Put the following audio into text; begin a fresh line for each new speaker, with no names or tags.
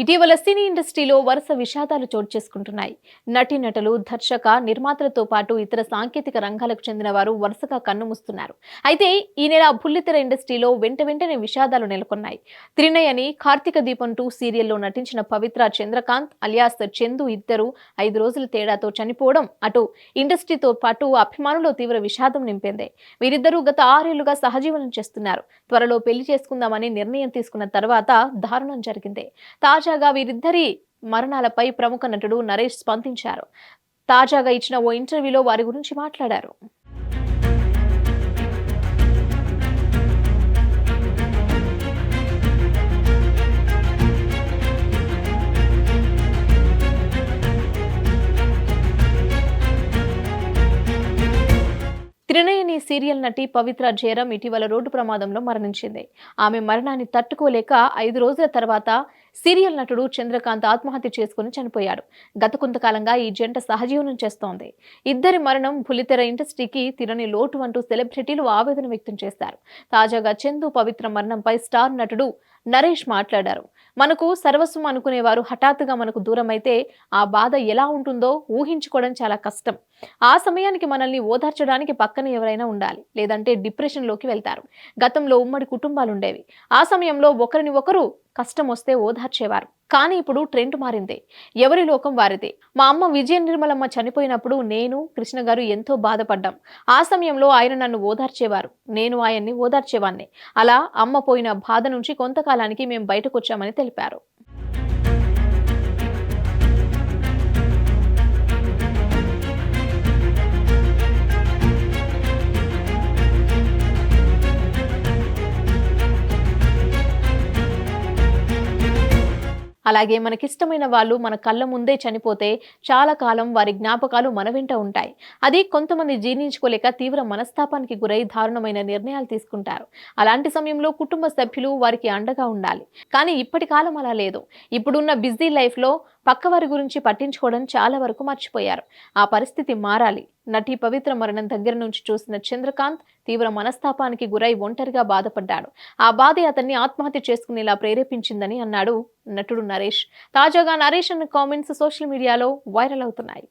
ఇటీవల సినీ ఇండస్ట్రీలో వరుస విషాదాలు చోటు చేసుకుంటున్నాయి. నటీనటులు, దర్శక, నిర్మాతలతో పాటు ఇతర సాంకేతిక రంగాలకు చెందిన వారు వరుసగా కన్నుమూస్తున్నారు. అయితే ఈ నెల బుల్లితెర ఇండస్ట్రీలో వెంటనే విషాదాలు నెలకొన్నాయి. త్రినయని అని కార్తీక దీపం 2 సీరియల్లో నటించిన పవిత్ర చంద్రకాంత్ అలియాస్ చందు ఇద్దరు 5 రోజుల తేడాతో చనిపోవడం అటు ఇండస్ట్రీతో పాటు అభిమానుల్లో తీవ్ర విషాదం నింపింది. వీరిద్దరూ గత 6 ఏళ్లుగా సహజీవనం చేస్తున్నారు. త్వరలో పెళ్లి చేసుకుందామని నిర్ణయం తీసుకున్న తర్వాత దారుణం జరిగింది. తాజాగా వీరిద్దరి మరణాలపై ప్రముఖ నటుడు నరేష్ స్పందించారు. తాజాగా ఇచ్చిన ఓ ఇంటర్వ్యూలో వారి గురించి మాట్లాడారు. త్రినయని సీరియల్ నటి పవిత్ర జయరాం ఇటీవల రోడ్డు ప్రమాదంలో మరణించింది. ఆమె మరణాన్ని తట్టుకోలేక 5 రోజుల తర్వాత సీరియల్ నటుడు చంద్రకాంత్ ఆత్మహత్య చేసుకుని చనిపోయాడు. గత కొంతకాలంగా ఈ జంట సహజీవనం చేస్తోంది. ఇద్దరి మరణం బుల్లితెర ఇండస్ట్రీకి తీరని లోటు అంటూ సెలబ్రిటీలు ఆవేదన వ్యక్తం చేశారు. తాజాగా చందు పవిత్ర మరణంపై స్టార్ నటుడు నరేష్ మాట్లాడారు. మనకు సర్వస్వం అనుకునేవారు హఠాత్తుగా మనకు దూరమైతే ఆ బాధ ఎలా ఉంటుందో ఊహించుకోవడం చాలా కష్టం. ఆ సమయానికి మనల్ని ఓదార్చడానికి పక్కన ఎవరైనా ఉండాలి, లేదంటే డిప్రెషన్లోకి వెళ్తారు. గతంలో ఉమ్మడి కుటుంబాలుండేవి. ఆ సమయంలో ఒకరిని ఒకరు కష్టం వస్తే ఓదార్చేవారు. కానీ ఇప్పుడు ట్రెండ్ మారింది. ఎవరి లోకం వారిదే. మా అమ్మ విజయ నిర్మలమ్మ చనిపోయినప్పుడు నేను, కృష్ణ గారు ఎంతో బాధపడ్డాం. ఆ సమయంలో ఆయన నన్ను ఓదార్చేవారు, నేను ఆయన్ని ఓదార్చేవాణ్ణి. అలా అమ్మ పోయిన బాధ నుంచి కొంతకాలానికి మేము బయటకొచ్చామని తెలిపారు. అలాగే మనకిష్టమైన వాళ్ళు మన కళ్ళ ముందే చనిపోతే చాలా కాలం వారి జ్ఞాపకాలు మన వెంట ఉంటాయి. అది కొంతమంది జీర్ణించుకోలేక తీవ్ర మనస్తాపానికి గురై దారుణమైన నిర్ణయాలు తీసుకుంటారు. అలాంటి సమయంలో కుటుంబ సభ్యులు వారికి అండగా ఉండాలి. కానీ ఇప్పటి కాలం అలా లేదు. ఇప్పుడున్న బిజీ లైఫ్లో పక్కవారి గురించి పట్టించుకోవడం చాలా వరకు మర్చిపోయారు. ఆ పరిస్థితి మారాలి. నటి పవిత్ర మరణం దగ్గర నుంచి చూసిన చంద్రకాంత్ తీవ్ర మనస్తాపానికి గురై ఒంటరిగా బాధపడ్డాడు. ఆ బాధే అతన్ని ఆత్మహత్య చేసుకునేలా ప్రేరేపించిందని అన్నాడు నటుడు నరేష్. తాజాగా నరేష్ అన్న కామెంట్స్ సోషల్ మీడియాలో వైరల్ అవుతున్నాయి.